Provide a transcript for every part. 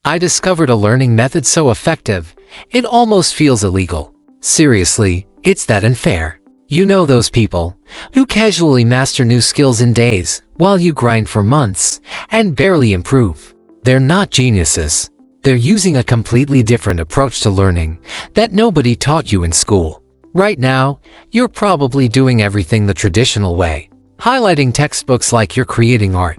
I discovered a learning method so effective, it almost feels illegal. Seriously, it's that unfair. You know those people who casually master new skills in days while you grind for months and barely improve. They're not geniuses. They're using a completely different approach to learning that nobody taught you in school. Right now, you're probably doing everything the traditional way. Highlighting textbooks like you're creating art.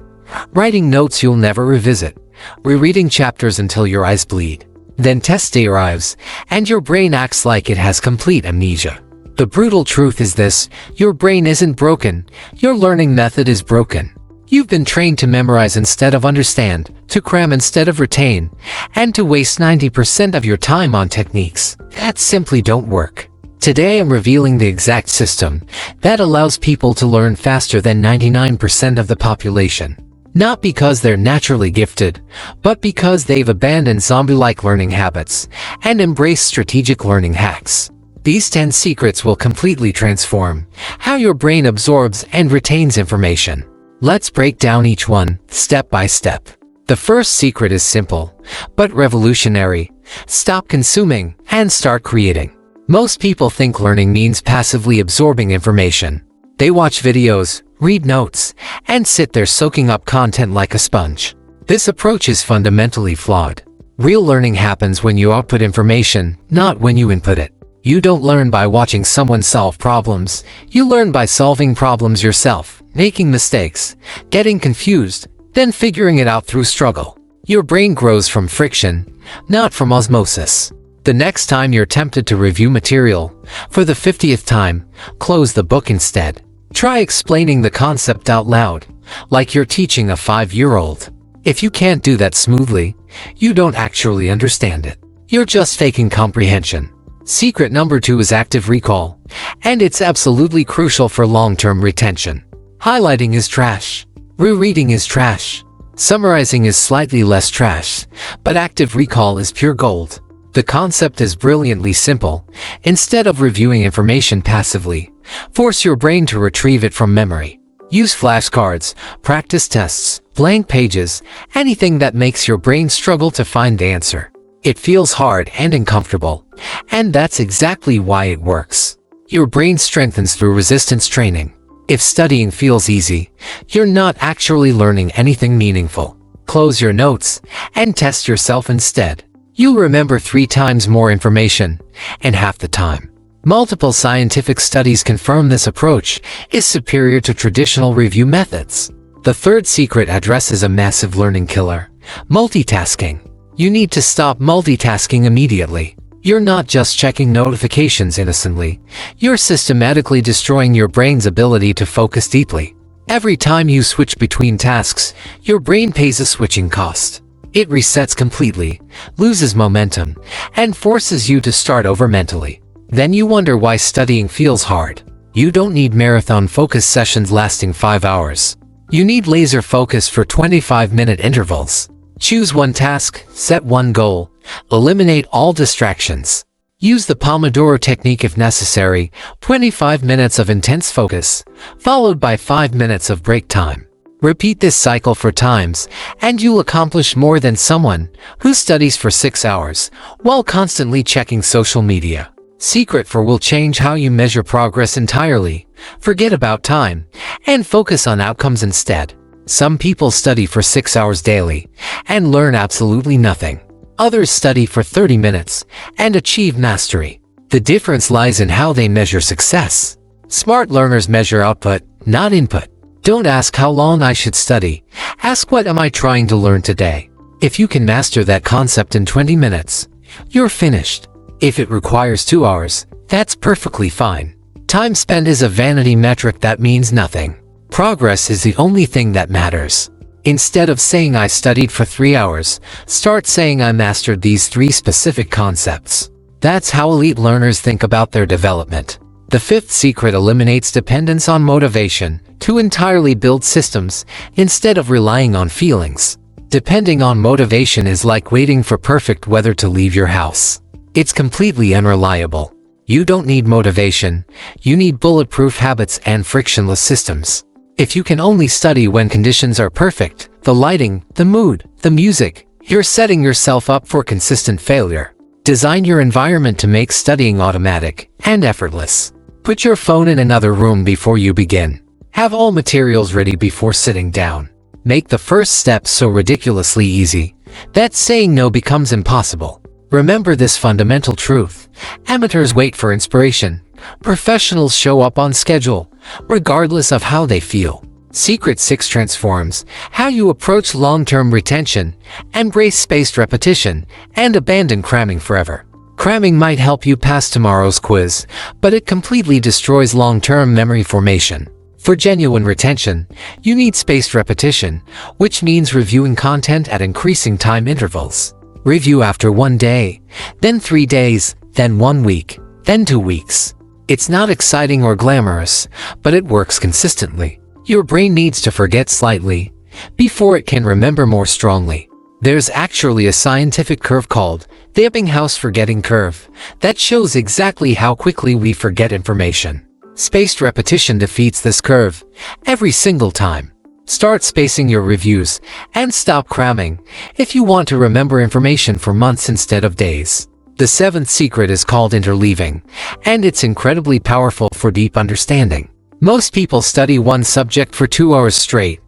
Writing notes you'll never revisit. Rereading chapters until your eyes bleed. Then test day arrives, and your brain acts like it has complete amnesia. The brutal truth is this: your brain isn't broken, your learning method is broken. You've been trained to memorize instead of understand, to cram instead of retain, and to waste 90% of your time on techniques that simply don't work. Today I'm revealing the exact system that allows people to learn faster than 99% of the population. Not because they're naturally gifted, but because they've abandoned zombie-like learning habits and embraced strategic learning hacks. These 10 secrets will completely transform how your brain absorbs and retains information. Let's break down each one, step by step. The first secret is simple, but revolutionary. Stop consuming and start creating. Most people think learning means passively absorbing information. They watch videos, read notes, and sit there soaking up content like a sponge. This approach is fundamentally flawed. Real learning happens when you output information, not when you input it. You don't learn by watching someone solve problems. You learn by solving problems yourself, making mistakes, getting confused, then figuring it out through struggle. Your brain grows from friction, not from osmosis. The next time you're tempted to review material, for the 50th time, close the book instead. Try explaining the concept out loud, like you're teaching a 5-year-old. If you can't do that smoothly, you don't actually understand it. You're just faking comprehension. Secret number 2 is active recall, and it's absolutely crucial for long-term retention. Highlighting is trash. Rereading is trash. Summarizing is slightly less trash, but active recall is pure gold. The concept is brilliantly simple. Instead of reviewing information passively, force your brain to retrieve it from memory. Use flashcards, practice tests, blank pages, anything that makes your brain struggle to find the answer. It feels hard and uncomfortable, and that's exactly why it works. Your brain strengthens through resistance training. If studying feels easy, you're not actually learning anything meaningful. Close your notes and test yourself instead. You'll remember 3 times more information in half the time. Multiple scientific studies confirm this approach is superior to traditional review methods. The third secret addresses a massive learning killer: multitasking. You need to stop multitasking immediately. You're not just checking notifications innocently. You're systematically destroying your brain's ability to focus deeply. Every time you switch between tasks, your brain pays a switching cost. It resets completely, loses momentum, and forces you to start over mentally. Then you wonder why studying feels hard. You don't need marathon focus sessions lasting 5 hours. You need laser focus for 25-minute intervals. Choose one task, set one goal, eliminate all distractions. Use the Pomodoro technique if necessary: 25 minutes of intense focus, followed by 5 minutes of break time. Repeat this cycle for times, and you'll accomplish more than someone who studies for 6 hours while constantly checking social media. Secret 4 will change how you measure progress entirely. Forget about time and focus on outcomes instead. Some people study for 6 hours daily and learn absolutely nothing. Others study for 30 minutes and achieve mastery. The difference lies in how they measure success. Smart learners measure output, not input. Don't ask how long I should study. Ask what am I trying to learn today. If you can master that concept in 20 minutes, you're finished. If it requires 2 hours, that's perfectly fine. Time spent is a vanity metric that means nothing. Progress is the only thing that matters. Instead of saying I studied for 3 hours, start saying I mastered these 3 specific concepts. That's how elite learners think about their development. The fifth secret eliminates dependence on motivation to entirely build systems instead of relying on feelings. Depending on motivation is like waiting for perfect weather to leave your house. It's completely unreliable. You don't need motivation, you need bulletproof habits and frictionless systems. If you can only study when conditions are perfect, the lighting, the mood, the music, you're setting yourself up for consistent failure. Design your environment to make studying automatic and effortless. Put your phone in another room before you begin. Have all materials ready before sitting down. Make the first step so ridiculously easy that saying no becomes impossible. Remember this fundamental truth: amateurs wait for inspiration. Professionals show up on schedule, regardless of how they feel. Secret 6 transforms how you approach long-term retention. Embrace spaced repetition and abandon cramming forever. Cramming might help you pass tomorrow's quiz, but it completely destroys long-term memory formation. For genuine retention, you need spaced repetition, which means reviewing content at increasing time intervals. Review after 1 day, then 3 days, then 1 week, then 2 weeks. It's not exciting or glamorous, but it works consistently. Your brain needs to forget slightly before it can remember more strongly. There's actually a scientific curve called the Ebbinghaus forgetting curve that shows exactly how quickly we forget information. Spaced repetition defeats this curve every single time. Start spacing your reviews and stop cramming if you want to remember information for months instead of days. The 7th secret is called interleaving, and it's incredibly powerful for deep understanding. Most people study one subject for 2 hours straight,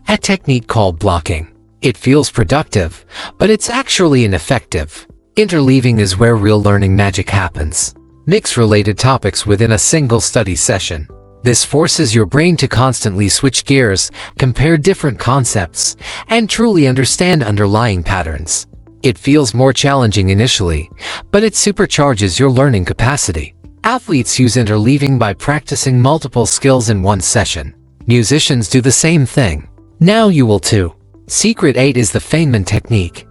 a technique called blocking. It feels productive, but it's actually ineffective. Interleaving is where real learning magic happens. Mix related topics within a single study session. This forces your brain to constantly switch gears, compare different concepts, and truly understand underlying patterns. It feels more challenging initially, but it supercharges your learning capacity. Athletes use interleaving by practicing multiple skills in one session. Musicians do the same thing. Now you will too. Secret 8 is the Feynman technique,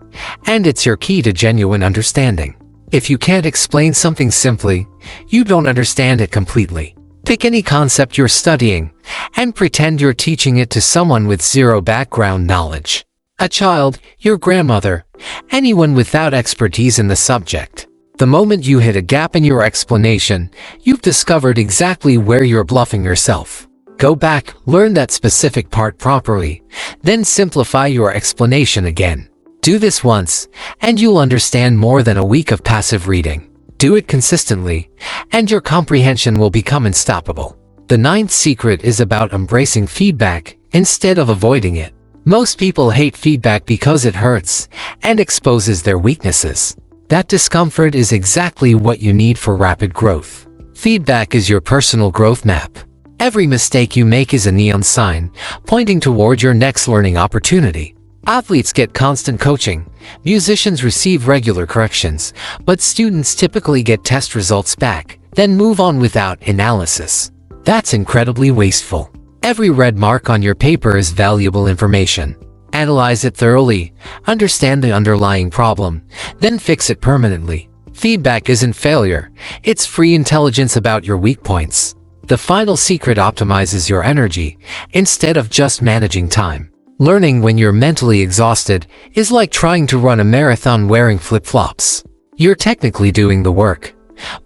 and it's your key to genuine understanding. If you can't explain something simply, you don't understand it completely. Pick any concept you're studying and pretend you're teaching it to someone with zero background knowledge. A child, your grandmother, anyone without expertise in the subject. The moment you hit a gap in your explanation, you've discovered exactly where you're bluffing yourself. Go back, learn that specific part properly, then simplify your explanation again. Do this once, and you'll understand more than a week of passive reading. Do it consistently, and your comprehension will become unstoppable. The 9th secret is about embracing feedback instead of avoiding it. Most people hate feedback because it hurts and exposes their weaknesses. That discomfort is exactly what you need for rapid growth. Feedback is your personal growth map. Every mistake you make is a neon sign pointing toward your next learning opportunity. Athletes get constant coaching, musicians receive regular corrections, but students typically get test results back, then move on without analysis. That's incredibly wasteful. Every red mark on your paper is valuable information. Analyze it thoroughly, understand the underlying problem, then fix it permanently. Feedback isn't failure, it's free intelligence about your weak points. The final secret optimizes your energy instead of just managing time. Learning when you're mentally exhausted is like trying to run a marathon wearing flip-flops. You're technically doing the work,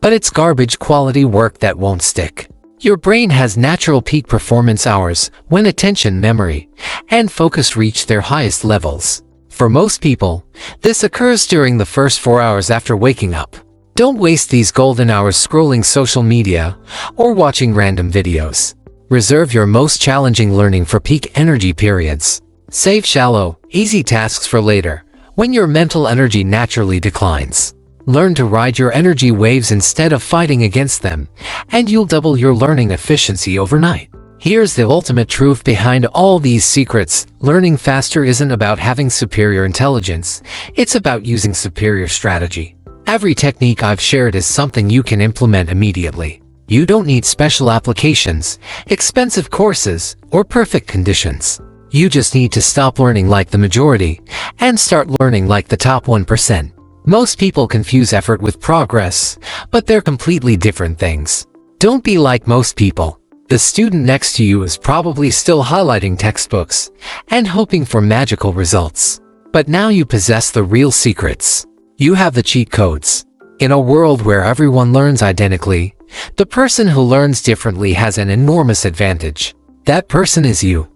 but it's garbage quality work that won't stick. Your brain has natural peak performance hours when attention, memory, and focus reach their highest levels. For most people, this occurs during the first 4 hours after waking up. Don't waste these golden hours scrolling social media or watching random videos. Reserve your most challenging learning for peak energy periods. Save shallow, easy tasks for later, when your mental energy naturally declines. Learn to ride your energy waves instead of fighting against them, and you'll double your learning efficiency overnight. Here's the ultimate truth behind all these secrets. Learning faster isn't about having superior intelligence, it's about using superior strategy. Every technique I've shared is something you can implement immediately. You don't need special applications, expensive courses, or perfect conditions. You just need to stop learning like the majority and start learning like the top 1%. Most people confuse effort with progress, but they're completely different things. Don't be like most people. The student next to you is probably still highlighting textbooks and hoping for magical results. But now you possess the real secrets. You have the cheat codes. In a world where everyone learns identically, the person who learns differently has an enormous advantage. That person is you.